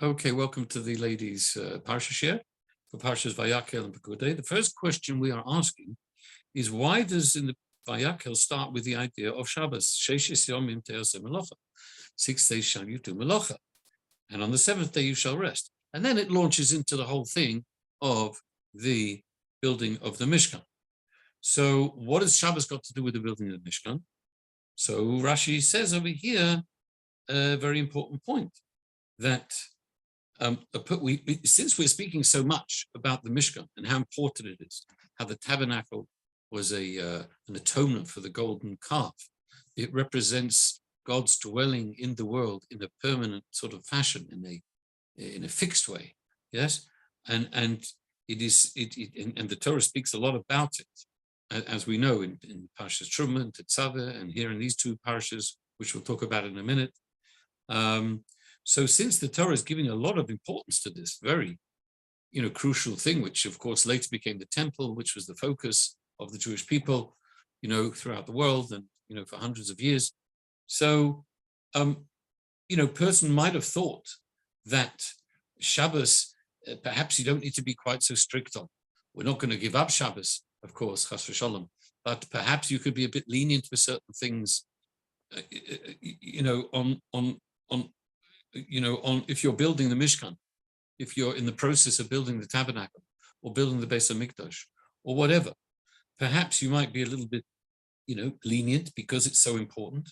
Okay, welcome to the ladies' Parsha share for Parshas Vayakel and Pikudei. The first question we are asking is, why does in the Vayakel start with the idea of Shabbos? 6 yomim te'aseh melacha. 6 days shall you do melacha, and on the seventh day you shall rest. And then it launches into the whole thing of the building of the Mishkan. So what has Shabbos got to do with the building of the Mishkan? So Rashi says over here a very important point, that since we're speaking so much about the Mishkan and how important it is, how the tabernacle was an atonement for the golden calf, it represents God's dwelling in the world in a permanent sort of fashion, in a fixed way, yes, and the Torah speaks a lot about it, as we know in Parshas Truma and Tetzaveh, and here in these two parshas, which we'll talk about in a minute. So since the Torah is giving a lot of importance to this very, crucial thing, which of course later became the temple, which was the focus of the Jewish people, throughout the world and, for hundreds of years. So, person might have thought that Shabbos, perhaps you don't need to be quite so strict on. We're not going to give up Shabbos, of course, chas v'shalom, but perhaps you could be a bit lenient with certain things, on if you're building the Mishkan, if you're in the process of building the tabernacle or building the Beis HaMikdash or whatever, perhaps you might be a little bit, lenient because it's so important.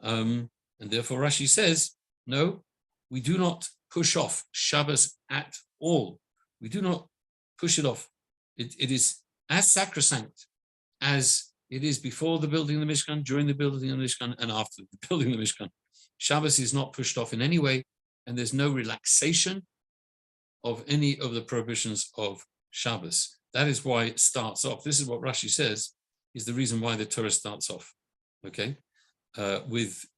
And therefore Rashi says, no, we do not push off Shabbos at all. We do not push it off. It is as sacrosanct as it is before the building of the Mishkan, during the building of the Mishkan, and after the building of the Mishkan. Shabbos is not pushed off in any way, and there's no relaxation of any of the prohibitions of Shabbos. That is why it starts off. This is what Rashi says is the reason why the Torah starts off. Okay, in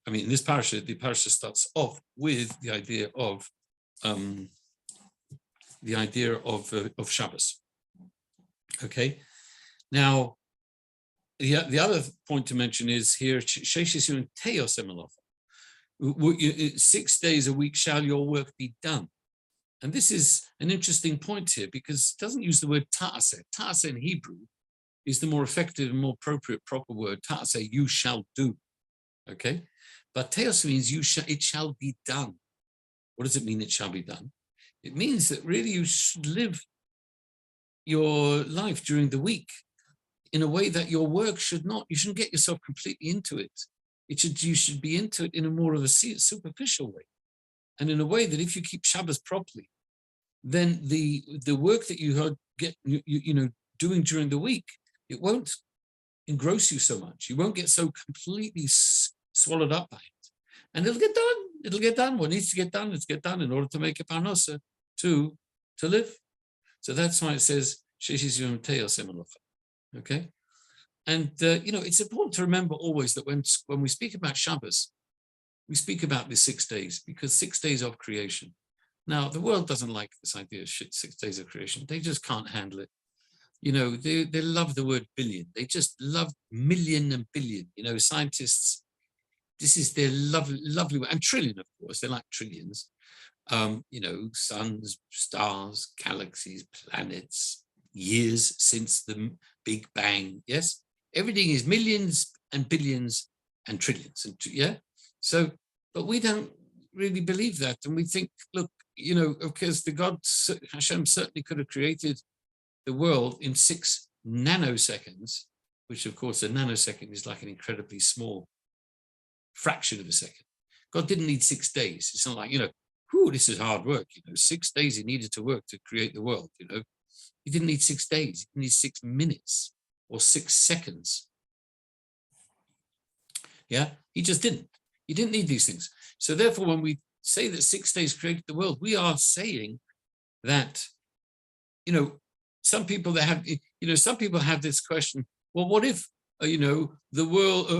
this parasha, the parasha starts off with the idea of Shabbos. Okay, now the other point to mention is here 6 days a week shall your work be done. And this is an interesting point here, because it doesn't use the word ta'aseh. Ta'aseh in Hebrew is the more effective and more appropriate, proper word. Ta'aseh, you shall do. Okay? But teos means it shall be done. What does it mean, it shall be done? It means that really you should live your life during the week in a way that your work you shouldn't get yourself completely into it. You should be into it in a more of a superficial way, and in a way that if you keep Shabbos properly, then the work that you get doing during the week, it won't engross you so much. You won't get so completely swallowed up by it, and it'll get done. It'll get done. What needs to get done, it's get done in order to make a parnasa to live. So that's why it says sheishis yom te'aseh melacha. Okay. And, it's important to remember always that when we speak about Shabbos, we speak about the 6 days, because 6 days of creation. Now, the world doesn't like this idea of 6 days of creation. They just can't handle it. They love the word billion. They just love million and billion. Scientists, this is their lovely word. And trillion, of course, they like trillions. Suns, stars, galaxies, planets, years since the Big Bang, yes? Everything is millions and billions and trillions, So, but we don't really believe that, and we think, look, because the God Hashem certainly could have created the world in 6 nanoseconds, which of course a nanosecond is like an incredibly small fraction of a second. God didn't need 6 days. It's not like this is hard work. 6 days he needed to work to create the world. He didn't need 6 days. He needed 6 minutes. Or 6 seconds. Yeah, he just didn't. He didn't need these things. So therefore, when we say that 6 days created the world, we are saying that, some people have this question. Well, what if, the world,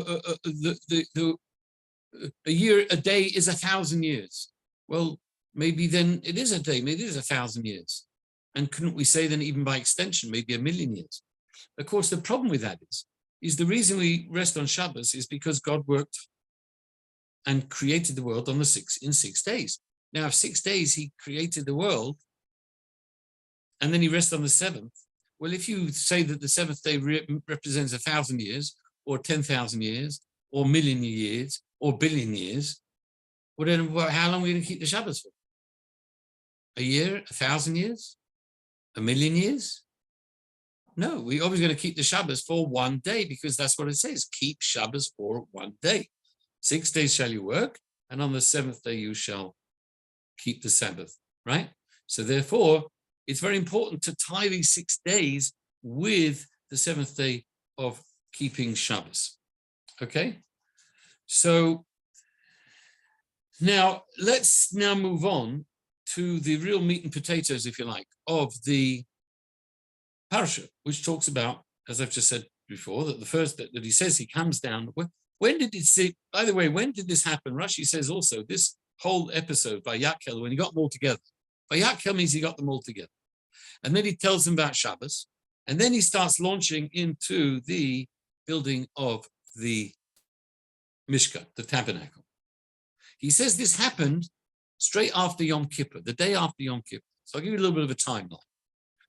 a day is 1,000 years? Well, maybe then it is a day. Maybe it is 1,000 years. And couldn't we say then, even by extension, maybe 1,000,000 years? Of course, the problem with that is the reason we rest on Shabbos is because God worked and created the world in 6 days. Now, if 6 days he created the world, and then he rested on the seventh, well, if you say that the seventh day represents 1,000 years, or 10,000 years, or million years, or billion years, well, then how long are we going to keep the Shabbos for? A year? 1,000 years? A million years? No, we're always going to keep the Shabbos for 1 day, because that's what it says. Keep Shabbos for 1 day. 6 days shall you work, and on the seventh day you shall keep the Sabbath, right? So therefore, it's very important to tie these 6 days with the seventh day of keeping Shabbos. Okay? So now let's move on to the real meat and potatoes, if you like, of the Parsha, which talks about, as I've just said before, that the first that he says he comes down. When did it see? By the way, when did this happen? Rashi says also this whole episode, Vayakel, when he got them all together. Vayakel means he got them all together. And then he tells them about Shabbos. And then he starts launching into the building of the Mishkan, the tabernacle. He says this happened straight after Yom Kippur, the day after Yom Kippur. So I'll give you a little bit of a timeline.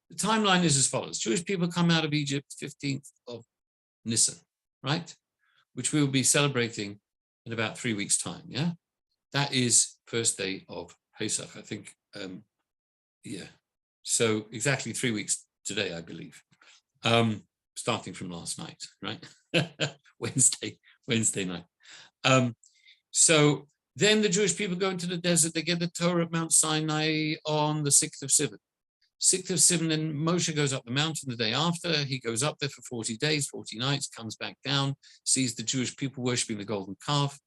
The timeline is as follows. Jewish people come out of Egypt 15th of Nisan, right? Which we will be celebrating in about 3 weeks' time, yeah? That is first day of Pesach, I think. Yeah. So exactly 3 weeks today, I believe. Starting from last night, right? Wednesday night. So then the Jewish people go into the desert. They get the Torah at Mount Sinai on the 6th of Sivan. 6th of Sivan, then Moshe goes up the mountain the day after. He goes up there for 40 days, 40 nights, comes back down, sees the Jewish people worshiping the golden calf,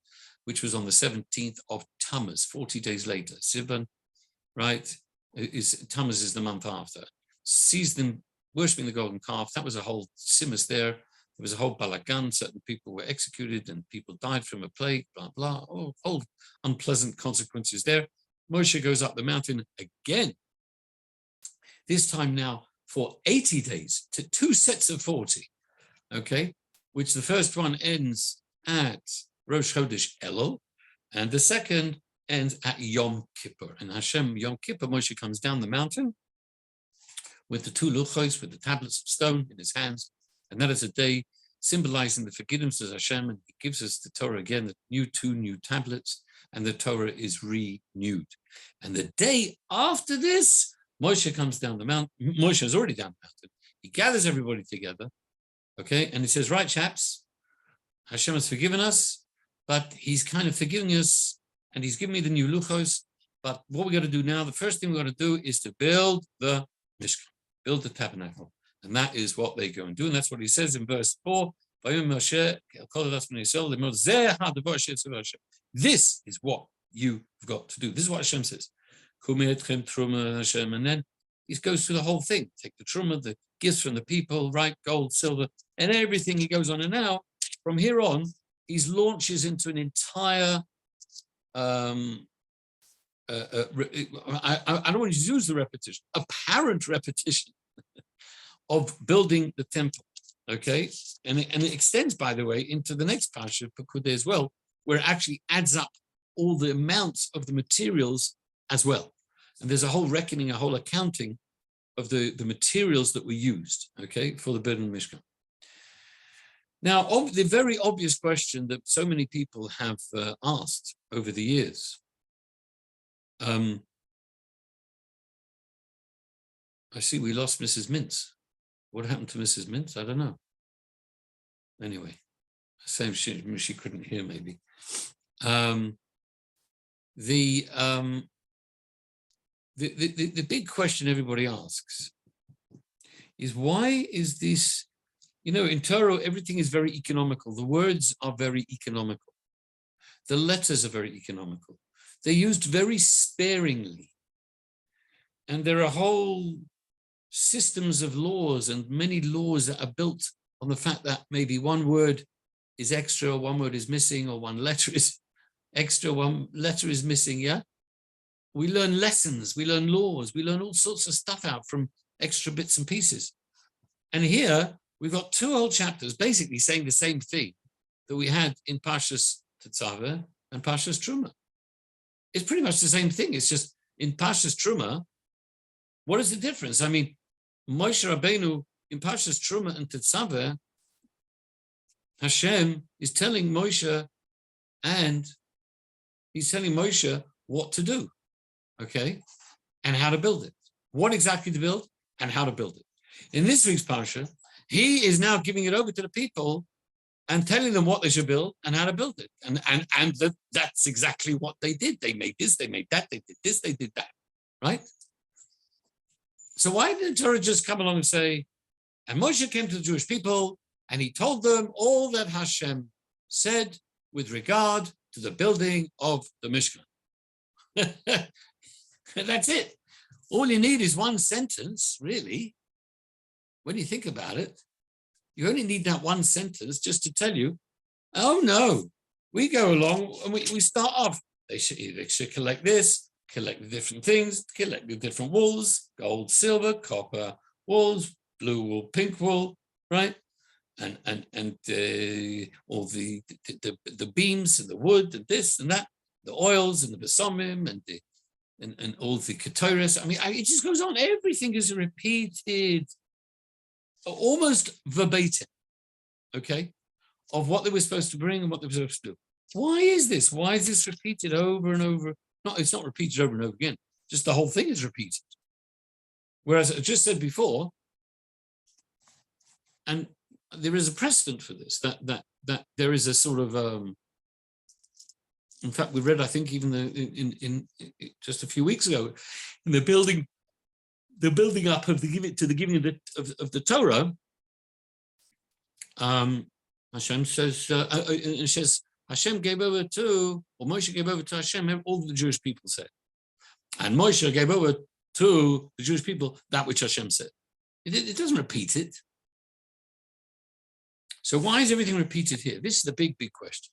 which was on the 17th of Tammuz, 40 days later. Sivan, right? Tammuz is the month after. Sees them worshiping the golden calf. That was a whole simus there. There was a whole balagan. Certain people were executed and people died from a plague, blah, blah. Oh, whole unpleasant consequences there. Moshe goes up the mountain again. This time now for 80 days to 2 sets of 40, okay? Which the first one ends at Rosh Chodesh Elul, and the second ends at Yom Kippur. And Hashem, Yom Kippur, Moshe comes down the mountain with the 2 luchos, with the tablets of stone in his hands, and that is a day symbolizing the forgiveness of Hashem, and he gives us the Torah again, the 2 new tablets, and the Torah is renewed. And the day after this, Moshe comes down the mountain. Moshe is already down the mountain. He gathers everybody together, okay? And he says, right, chaps, Hashem has forgiven us, but he's kind of forgiving us, and he's given me the new luchos. But what we got to do now, the first thing we got to do is to build the Mishkan, build the tabernacle. And that is what they go and do. And that's what he says in verse 4. This is what you've got to do. This is what Hashem says. And then he goes through the whole thing. Take the truma, the gifts from the people, right? Gold, silver, and everything. He goes on. And now, from here on, he launches into an entire, I don't want to use the repetition, apparent repetition of building the temple, okay? And it extends, by the way, into the next Parsha, Pikudei as well, where it actually adds up all the amounts of the materials as well. And there's a whole reckoning, a whole accounting of the materials that were used, okay, for the building of Mishkan. Now, the very obvious question that so many people have asked over the years, I see we lost Mrs. Mintz. What happened to Mrs. Mintz? I don't know. Anyway, same she couldn't hear maybe. The big question everybody asks is, why is this, in Torah, everything is very economical. The words are very economical. The letters are very economical. They're used very sparingly. And there are whole systems of laws and many laws that are built on the fact that maybe one word is extra, or one word is missing, or one letter is extra, one letter is missing, yeah? We learn lessons, we learn laws, we learn all sorts of stuff out from extra bits and pieces. And here we've got 2 whole chapters basically saying the same thing that we had in Parshas Tetzaveh and Parshas Truma. It's pretty much the same thing. It's just in Parshas Truma, what is the difference? I mean, Moshe Rabbeinu in Parshas Truma and Tetzaveh, Hashem is telling Moshe, and he's telling Moshe what to do, okay, and how to build it. What exactly to build and how to build it. In this week's Parsha, he is now giving it over to the people and telling them what they should build and how to build it. And that's exactly what they did. They made this, they made that, they did this, they did that, right? So why did the Torah just come along and say, and Moshe came to the Jewish people and he told them all that Hashem said with regard to the building of the Mishkan. That's it. All you need is one sentence, really. When you think about it, you only need that one sentence just to tell you, oh no, we go along and we start off. They should collect this, collect the different things, collect the different wools, gold, silver, copper wools, blue wool, pink wool, right? And all the beams and the wood and this and that, the oils and the besomim and all the ketores. I mean, it just goes on. Everything is repeated, almost verbatim, okay, of what they were supposed to bring and what they were supposed to do. Why is this? Why is this repeated over and over? No, it's not repeated over and over again. Just the whole thing is repeated. Whereas I just said before, and there is a precedent for this, that there is a sort of, in fact, we read, I think, even in just a few weeks ago, in the building up of the giving of the Torah, Hashem says, Hashem gave over to, or Moshe gave over to Hashem, all the Jewish people said. And Moshe gave over to the Jewish people that which Hashem said. It doesn't repeat it. So why is everything repeated here? This is the big question.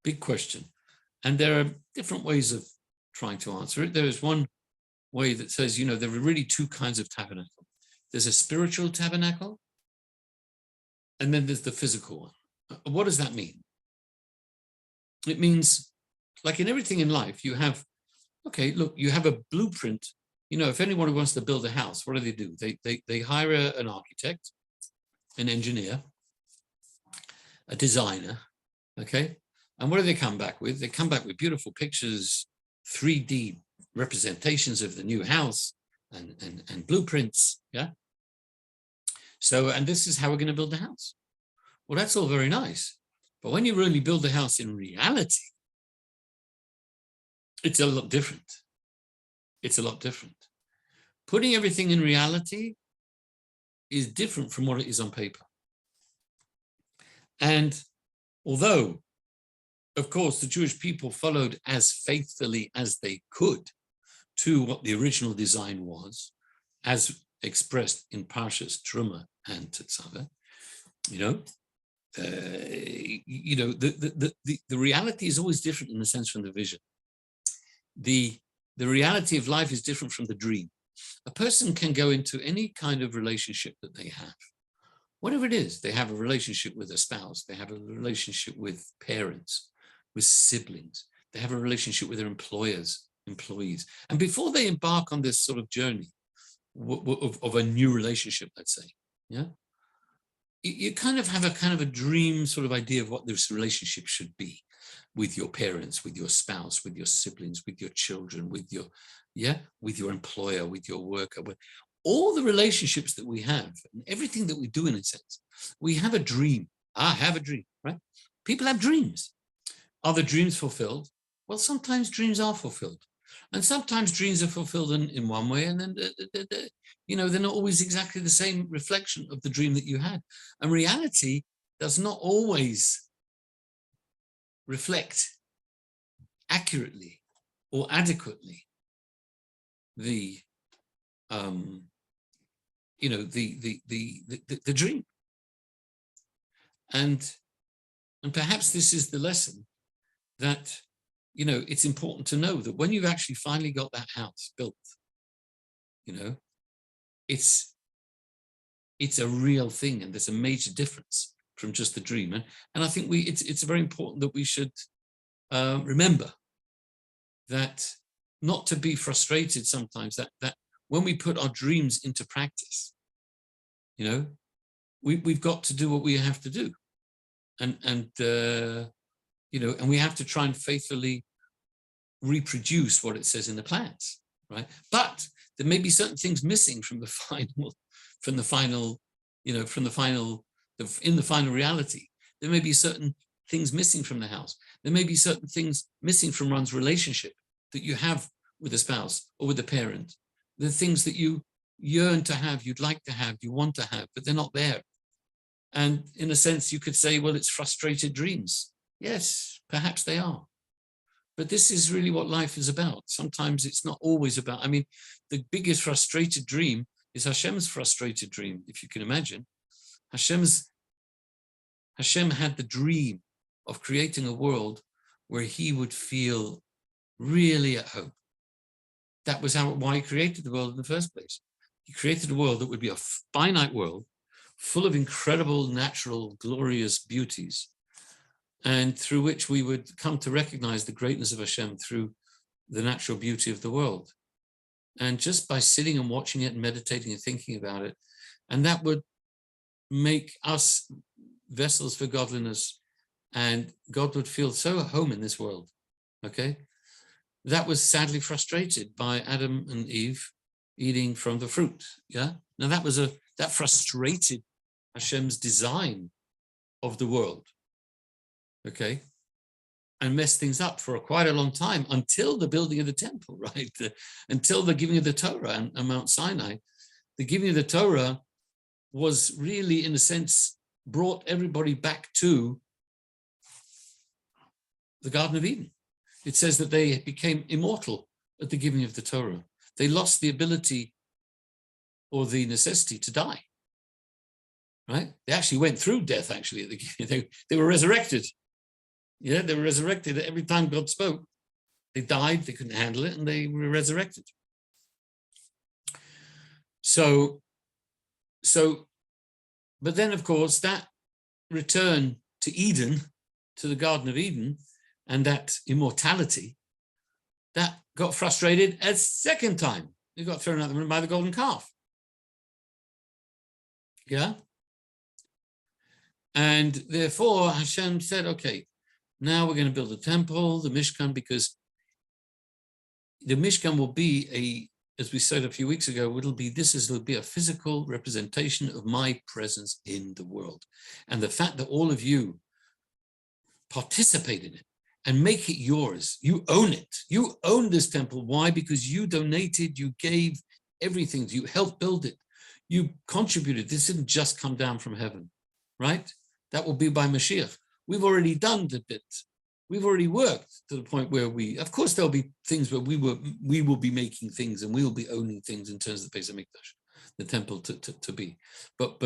Big question. And there are different ways of trying to answer it. There is one way that says, there are really two kinds of tabernacle. There's a spiritual tabernacle, and then there's the physical one. What does that mean? It means, like in everything in life, you have, you have a blueprint. If anyone wants to build a house, what do? They hire an architect, an engineer, a designer, okay? And what do they come back with? They come back with beautiful pictures, 3D representations of the new house and blueprints, yeah? So, and this is how we're going to build the house. Well, that's all very nice. But when you really build the house in reality, it's a lot different. It's a lot different. Putting everything in reality is different from what it is on paper. And although, of course, the Jewish people followed as faithfully as they could to what the original design was, as expressed in Parshas Truma and Tetzaveh, the reality is always different in a sense from the vision. The reality of life is different from the dream. A person can go into any kind of relationship that they have, whatever it is. They have a relationship with a spouse, they have a relationship with parents, with siblings, they have a relationship with their employees. And before they embark on this sort of journey of a new relationship, let's say, yeah, you kind of have a dream sort of idea of what this relationship should be with your parents, with your spouse, with your siblings, with your children, with your employer, with your worker, with all the relationships that we have and everything that we do in a sense. We have a dream. I have a dream, right? People have dreams. Are the dreams fulfilled? Well, sometimes dreams are fulfilled. And sometimes dreams are fulfilled in one way, and then they're not always exactly the same reflection of the dream that you had. And reality does not always reflect accurately or adequately the dream. And perhaps this is the lesson that it's important to know that when you've actually finally got that house built, it's a real thing, and there's a major difference from just the dream. And I think it's very important that we should remember that not to be frustrated sometimes, that when we put our dreams into practice, we've got to do what we have to do. And we have to try and faithfully reproduce what it says in the plans, right? But there may be certain things missing from the final reality. There may be certain things missing from the house. There may be certain things missing from one's relationship that you have with a spouse or with a parent. The things that you yearn to have, you'd like to have, you want to have, but they're not there. And in a sense, you could say, well, it's frustrated dreams. Yes, perhaps they are. But this is really what life is about. Sometimes it's not always about, the biggest frustrated dream is Hashem's frustrated dream, if you can imagine. Hashem had the dream of creating a world where he would feel really at home. That was why he created the world in the first place. He created a world that would be a finite world, full of incredible, natural, glorious beauties, and through which we would come to recognize the greatness of Hashem through the natural beauty of the world. And just by sitting and watching it and meditating and thinking about it, and that would make us vessels for godliness, and God would feel so at home in this world, okay? That was sadly frustrated by Adam and Eve eating from the fruit, yeah? Now that frustrated Hashem's design of the world, okay, and messed things up for quite a long time until the building of the temple, right? Until the giving of the Torah on Mount Sinai. The giving of the Torah was really, in a sense, brought everybody back to the Garden of Eden. It says that they became immortal at the giving of the Torah. They lost the ability or the necessity to die. Right? They actually went through death, actually, at the beginning. They were resurrected. Yeah, they were resurrected. Every time God spoke, they died, they couldn't handle it, and they were resurrected. But then, of course, that return to Eden, to the Garden of Eden, and that immortality, that got frustrated a second time. They got thrown out the room by the golden calf. Yeah? And therefore, Hashem said, okay, now we're going to build a temple, the Mishkan, because the Mishkan will be as we said a few weeks ago, it'll be a physical representation of my presence in the world. And the fact that all of you participate in it and make it yours, you own it. You own this temple. Why? Because you donated, you gave everything, you helped build it. You contributed. This didn't just come down from heaven, right? That will be by Mashiach. We've already done the bit. We've already worked to the point where of course, there'll be things where we will be making things and we will be owning things in terms of the Beis HaMikdash, the temple to be. But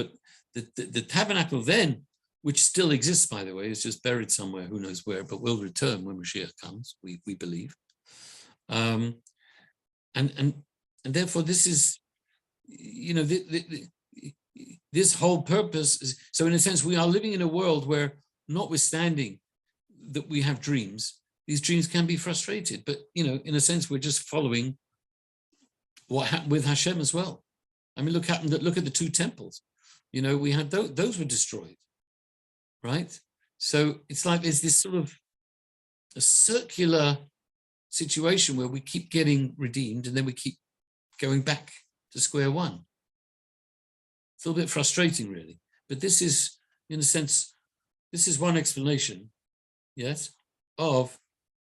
the tabernacle then, which still exists, by the way, is just buried somewhere, who knows where, but will return when Mashiach comes, we believe. And therefore, this is, this whole purpose is, so in a sense, we are living in a world where, notwithstanding that we have dreams, these dreams can be frustrated, but in a sense, we're just following what happened with Hashem as well. I mean, look at the two temples. We had those were destroyed, right? So it's like there's this sort of a circular situation where we keep getting redeemed and then we keep going back to square one. It's a little bit frustrating, really. But this is, in a sense, this is one explanation, yes, of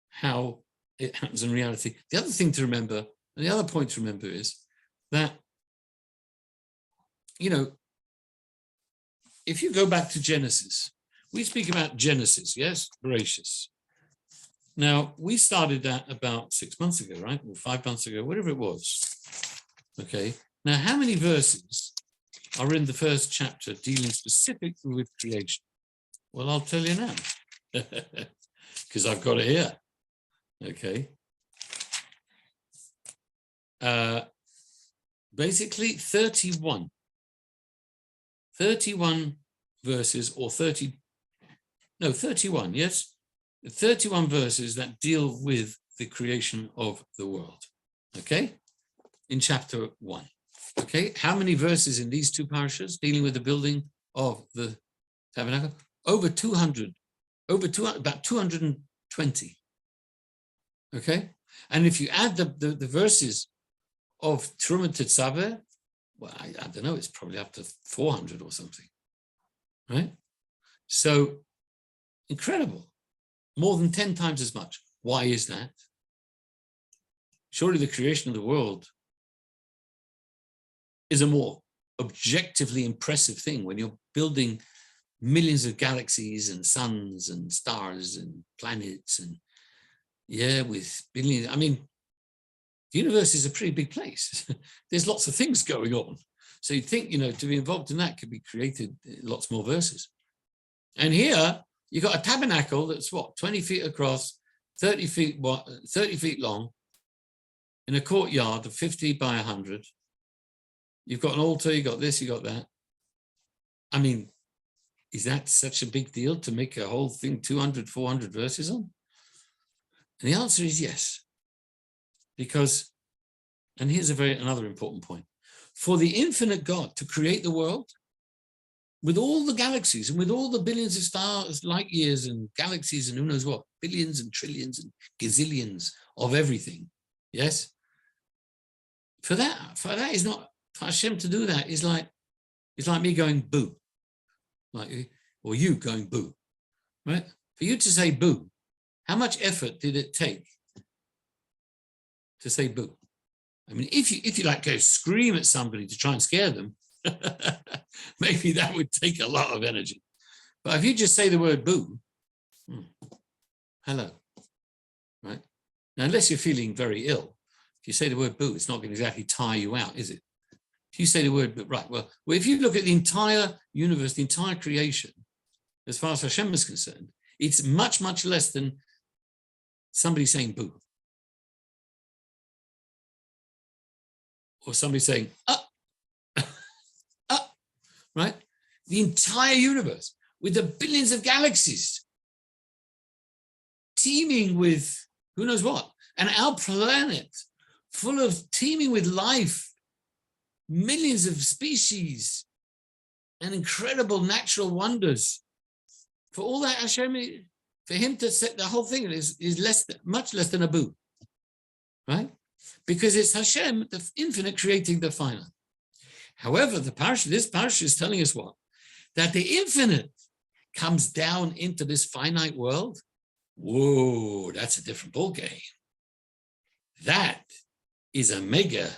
how it happens in reality. The other thing to remember, and the other point to remember is that, if you go back to Genesis, we speak about Genesis, yes, gracious. Now, we started that about 6 months ago, right? Or 5 months ago, whatever it was. Okay. Now, how many verses are in the first chapter dealing specifically with creation? Well, I'll tell you now, because I've got it here. Okay. Basically, 31 verses, or 31, yes? 31 verses that deal with the creation of the world. Okay, in chapter 1. Okay, how many verses in these two parshas dealing with the building of the tabernacle? Over 200, about 220. Okay, and if you add the verses of Truma Tetzaveh, well, I don't know, it's probably up to 400 or something, right? So incredible, more than 10 times as much. Why is that? Surely the creation of the world is a more objectively impressive thing when you're building millions of galaxies and suns and stars and planets and with billions. I mean, the universe is a pretty big place. There's lots of things going on. So you'd think, to be involved in that could be created lots more verses. And here you've got a tabernacle that's 20 feet across, 30 feet long, in a courtyard of 50 by 100. You've got an altar, you got this, you got that. I mean, is that such a big deal to make a whole thing 200, 400 verses on? And the answer is yes. Because, and here's another important point, for the infinite God to create the world with all the galaxies and with all the billions of stars, light years and galaxies and who knows what, billions and trillions and gazillions of everything, yes? For that is not, for Hashem to do that is like me going boo, or you going boo, right? For you to say boo, how much effort did it take to say boo? I mean, if you like go scream at somebody to try and scare them, maybe that would take a lot of energy. But if you just say the word boo, hello, right? Now, unless you're feeling very ill, if you say the word boo, it's not going to exactly tire you out, is it? If you say the word, but right, well, if you look at the entire universe, the entire creation, as far as Hashem is concerned, it's much, much less than somebody saying boo. Or somebody saying, right? The entire universe with the billions of galaxies teeming with who knows what, and our planet full of teeming with life, millions of species and incredible natural wonders. For all that, Hashem, for him to set the whole thing is much less than a boo, right? Because it's Hashem, the infinite, creating the finite. However, this parsha is telling us what? That the infinite comes down into this finite world. Whoa, that's a different ballgame. That is a mega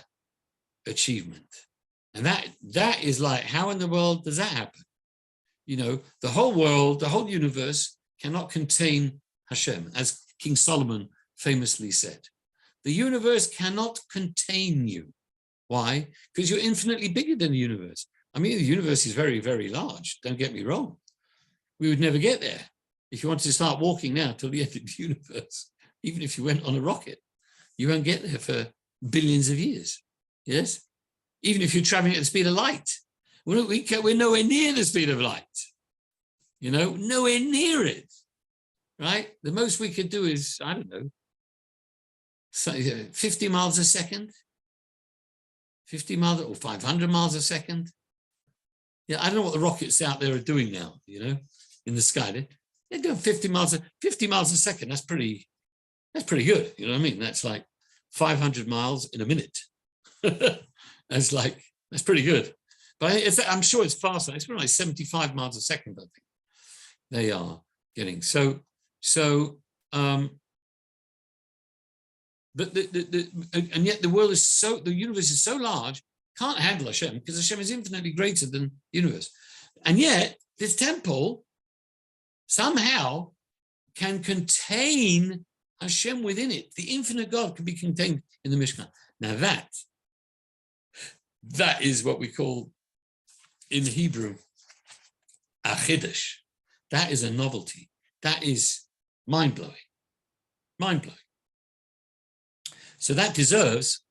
achievement. And that is like, how in the world does that happen? The whole world, the whole universe cannot contain Hashem, as King Solomon famously said. The universe cannot contain you. Why? Because you're infinitely bigger than the universe. I mean, the universe is very, very large. Don't get me wrong. We would never get there. If you wanted to start walking now till the end of the universe, even if you went on a rocket, you won't get there for billions of years. Yes? Even if you're traveling at the speed of light, we're nowhere near the speed of light. Nowhere near it. Right? The most we could do is, I don't know, 50 miles a second, 50 miles or 500 miles a second. Yeah, I don't know what the rockets out there are doing now, in the sky. They're doing 50 miles a second. That's pretty good. You know what I mean? That's like 500 miles in a minute. That's pretty good. But I'm sure it's faster. It's like 75 miles a second, I think they are getting. But and yet the universe is so large, can't handle Hashem, because Hashem is infinitely greater than the universe. And yet this temple somehow can contain Hashem within it. The infinite God can be contained in the Mishkan. Now that is what we call in Hebrew a chiddush. That is a novelty. That is mind-blowing. Mind-blowing. So that deserves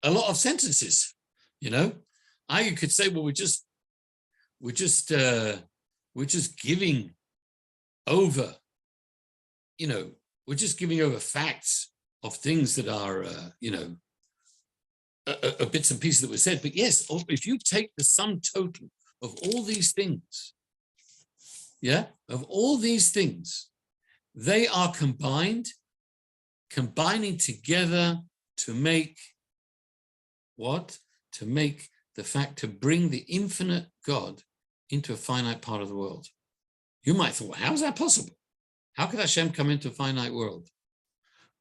a lot of sentences, I could say, well, we're just giving over, we're just giving over facts of things that are, bits and pieces that were said. But yes, if you take the sum total of all these things, of all these things, they are combining together to make what? To make the fact, to bring the infinite God into a finite part of the world. You might think, well, how is that possible? How could Hashem come into a finite world?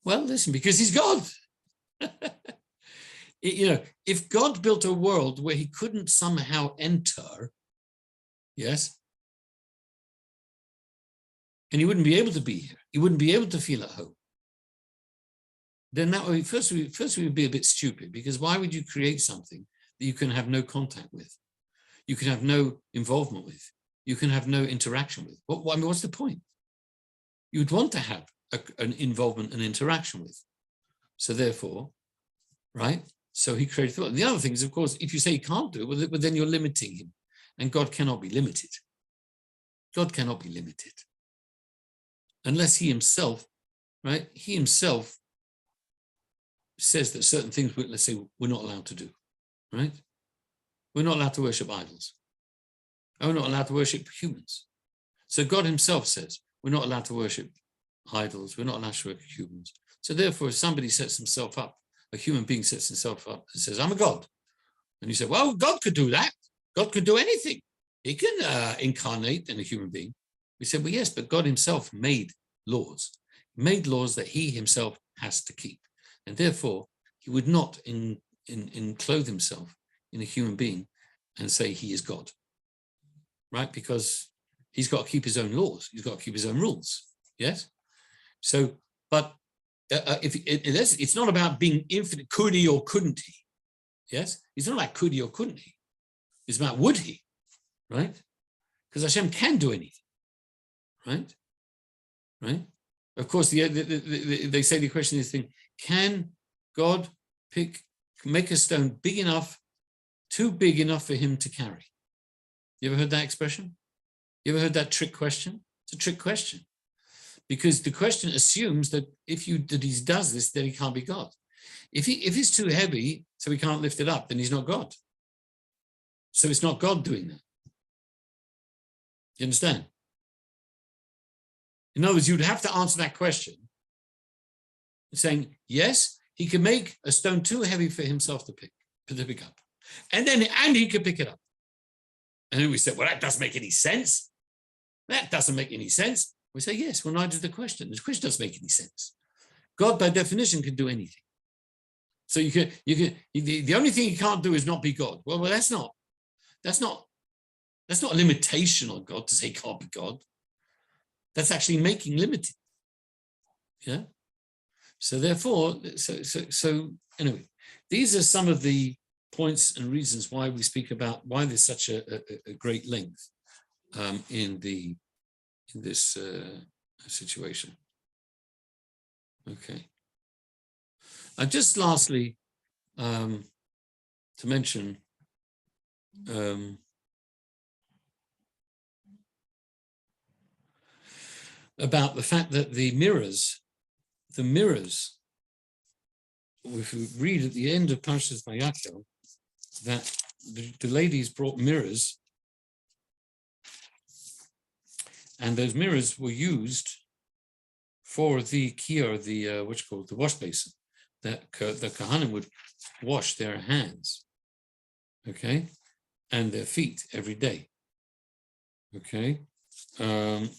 Well, listen, because he's God. If God built a world where he couldn't somehow enter, yes, and he wouldn't be able to be here, he wouldn't be able to feel at home, then that would first we would be a bit stupid, because why would you create something that you can have no contact with, you can have no involvement with, you can have no interaction with? What's the point? You'd want to have an involvement and interaction with. So therefore, right? So he created the world. And the other thing is, of course, if you say he can't do it, well, then you're limiting him, and God cannot be limited. God cannot be limited unless he himself, right? He himself says that certain things, let's say, we're not allowed to do, right? We're not allowed to worship idols. We're not allowed to worship humans. So God himself says we're not allowed to worship idols. We're not allowed to worship humans. So therefore, if somebody sets himself up, a human being sets himself up and says, I'm a God. And you say, well, God could do that. God could do anything. He can incarnate in a human being. We said, well, yes, but God himself made laws. He made laws that he himself has to keep. And therefore, he would not enclothe himself in a human being and say he is God, right? Because he's got to keep his own laws. He's got to keep his own rules, yes? So, but it's not about being infinite, could he or couldn't he, yes? It's not about could he or couldn't he. It's about would he, right? Because Hashem can do anything, right? Right? Of course, they say the question is, can God make a stone big enough, too big enough for him to carry? You ever heard that expression? You ever heard that trick question? It's a trick question, because the question assumes that if he does this, then he can't be God. If he's too heavy, so he can't lift it up, then he's not God. So it's not God doing that. You understand? In other words, you'd have to answer that question saying, yes, he can make a stone too heavy for himself to pick up. And he can pick it up. And then we said, well, that doesn't make any sense. That doesn't make any sense. We say, yes, well, neither does the question. The question doesn't make any sense. God, by definition, can do anything. So the only thing he can't do is not be God. Well, that's not a limitation on God to say he can't be God. That's actually making limited. Yeah. So therefore, so anyway, these are some of the points and reasons why we speak about why there's such a great length in this situation. Okay. Just lastly, to mention about the fact that the mirrors, if we read at the end of Parsha's Vayakel, that the ladies brought mirrors, and those mirrors were used for the kior, the wash basin, that the Kohanim would wash their hands, okay, and their feet every day. Okay, I'm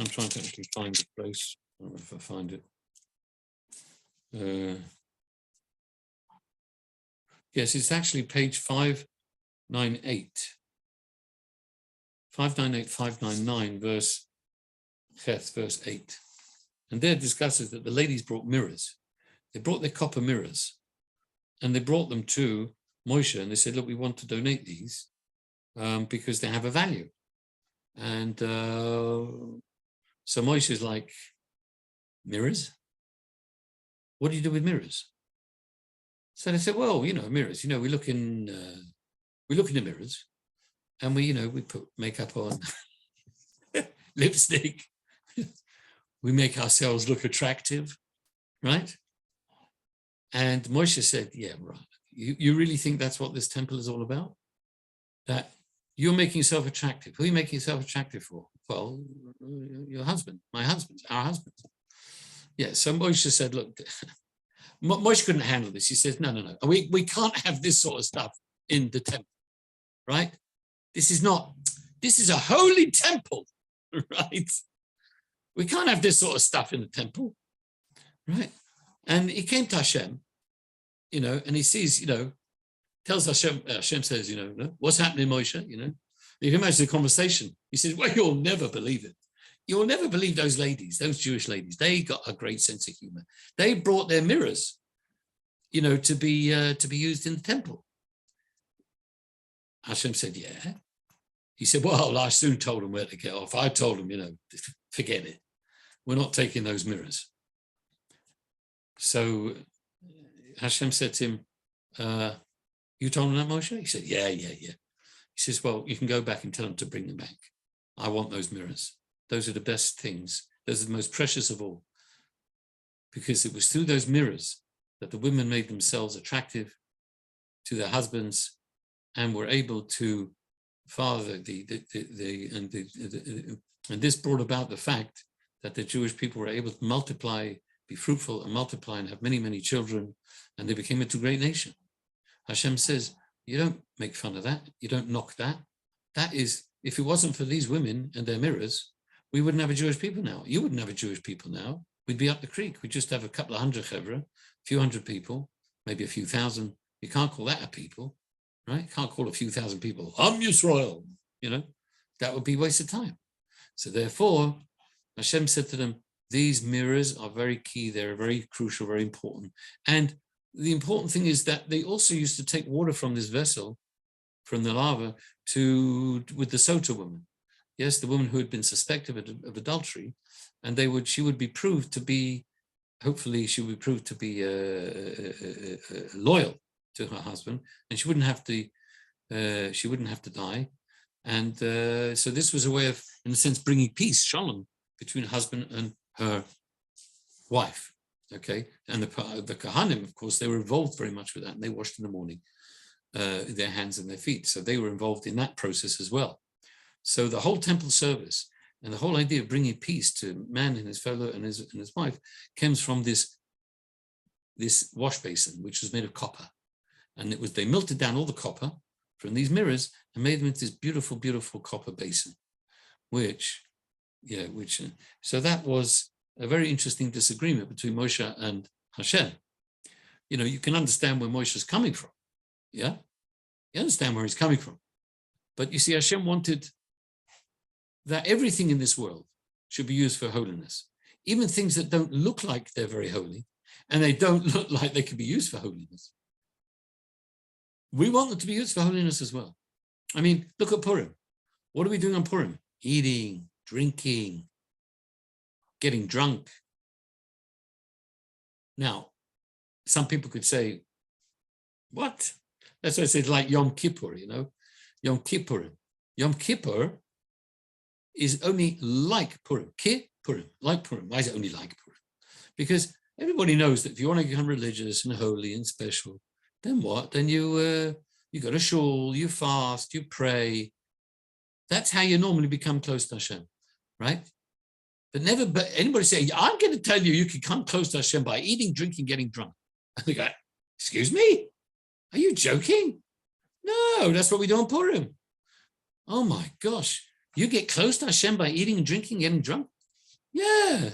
trying to actually find the place. I don't know if I find it. Yes, it's actually page 598. 599, verse 8. And there it discusses that the ladies brought mirrors. They brought their copper mirrors, and they brought them to Moshe, and they said, look, we want to donate these because they have a value. And so Moshe is like, mirrors? What do you do with mirrors? So they said, well, mirrors, we look in the mirrors, and we put makeup on, lipstick, we make ourselves look attractive, right? And Moshe said, yeah, right. You really think that's what this temple is all about? That you're making yourself attractive. Who are you making yourself attractive for? Well, your husband, my husband, our husband. Yeah, so Moshe said, look, Moshe couldn't handle this. He says, no. We can't have this sort of stuff in the temple, right? This is a holy temple, right? We can't have this sort of stuff in the temple, right? And he came to Hashem, and he sees, tells Hashem says, what's happening, Moshe, You can imagine the conversation. He says, well, you'll never believe it. You'll never believe those ladies, those Jewish ladies. They got a great sense of humor. They brought their mirrors, to be used in the temple. Hashem said, yeah. He said, well, I soon told them where to get off. I told them, forget it. We're not taking those mirrors. So Hashem said to him, you told him that, Moshe? He said, yeah. He says, well, you can go back and tell them to bring them back. I want those mirrors. Those are the best things. Those are the most precious of all. Because it was through those mirrors that the women made themselves attractive to their husbands and were able to father and this brought about the fact that the Jewish people were able to multiply, be fruitful and multiply and have many, many children, and they became a great nation. Hashem says, you don't make fun of that. You don't knock that. That is, if it wasn't for these women and their mirrors, we wouldn't have a Jewish people now. You wouldn't have a Jewish people now. We'd be up the creek. We'd just have a couple of hundred chevra, a few hundred people, maybe a few thousand. You can't call that a people, right? You can't call a few thousand people, Am Yisrael, that would be a waste of time. So therefore, Hashem said to them, these mirrors are very key. They're very crucial, very important. And the important thing is that they also used to take water from this vessel, from the lava, with the Sota woman. Yes, the woman who had been suspected of adultery, and she would be proved to be, hopefully she would be proved to be loyal to her husband, and she wouldn't have to die. And so this was a way of, in a sense, bringing peace, shalom, between husband and her wife. Okay, and the Kohanim, of course, they were involved very much with that, and they washed in the morning their hands and their feet. So they were involved in that process as well. So the whole temple service and the whole idea of bringing peace to man and his fellow and his wife comes from this wash basin, which was made of copper. And they melted down all the copper from these mirrors and made them into this beautiful, beautiful copper basin, so that was a very interesting disagreement between Moshe and Hashem. You can understand where Moshe is coming from. Yeah, you understand where he's coming from. But you see, Hashem wanted that everything in this world should be used for holiness, even things that don't look like they're very holy, and they don't look like they can be used for holiness. We want them to be used for holiness as well. I mean, look at Purim. What are we doing on Purim? Eating, drinking, getting drunk. Now, some people could say, what? That's why I say it's like Yom Kippur, Yom Kippurim. Yom Kippur is only like Purim. Purim, like Purim. Why is it only like Purim? Because everybody knows that if you want to become religious and holy and special, then what? Then you go to shul, you fast, you pray. That's how you normally become close to Hashem, right? But never anybody say, I'm going to tell you can come close to Hashem by eating, drinking, getting drunk. And they go, excuse me? Are you joking? No, that's what we do on Purim. Oh my gosh. You get close to Hashem by eating and drinking, getting drunk? Yeah.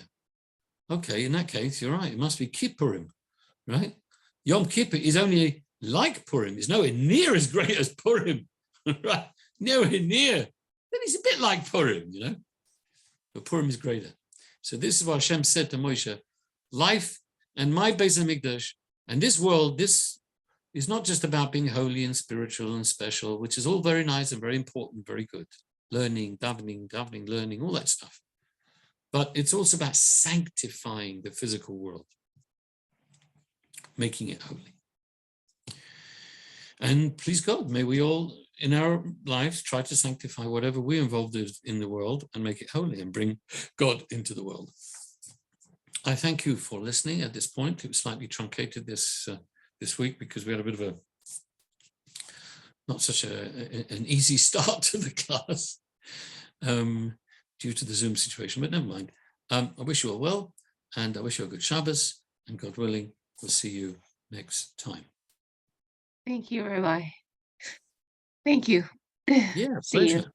Okay, in that case, you're right. It must be Kippurim, right? Yom Kippur is only like Purim. It's nowhere near as great as Purim, right? Nowhere near. Then it's a bit like Purim, But Purim is greater. So this is what Hashem said to Moshe, life and my Beis HaMikdash and this world, this is not just about being holy and spiritual and special, which is all very nice and very important, very good. Learning, davening, learning, all that stuff. But it's also about sanctifying the physical world, making it holy. And please God, may we all in our lives try to sanctify whatever we're involved in the world and make it holy and bring God into the world. I thank you for listening at this point. It was slightly truncated this week because we had a bit of not such an easy start to the class due to the Zoom situation, but never mind. I wish you all well, and I wish you a good Shabbos, and God willing, we'll see you next time. Thank you, Rabbi. Thank you. Yeah, See you. pleasure.